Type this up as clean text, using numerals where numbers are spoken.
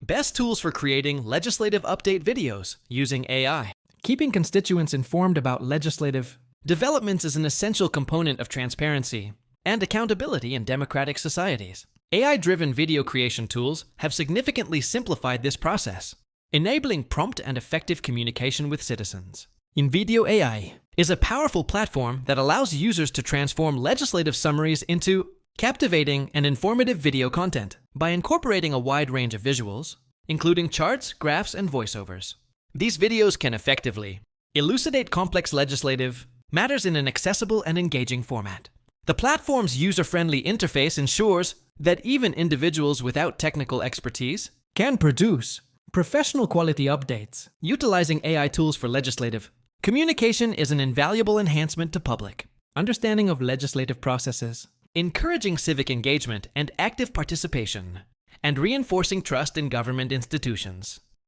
Best tools for creating legislative update videos using AI. Keeping constituents informed about legislative Developments is an essential component of transparency and accountability in democratic societies. AI-driven video creation tools have significantly simplified this process, enabling prompt and effective communication with citizens. InVideo AI is a powerful platform that allows users to transform legislative summaries into captivating and informative video content by incorporating a wide range of visuals, including charts, graphs, and voiceovers. These videos can effectively elucidate complex legislative matters in an accessible and engaging format. The platform's user-friendly interface ensures that even individuals without technical expertise can produce professional quality updates. Utilizing AI tools for legislative communication is an invaluable enhancement to public understanding of legislative processes, encouraging civic engagement and active participation, and reinforcing trust in government institutions.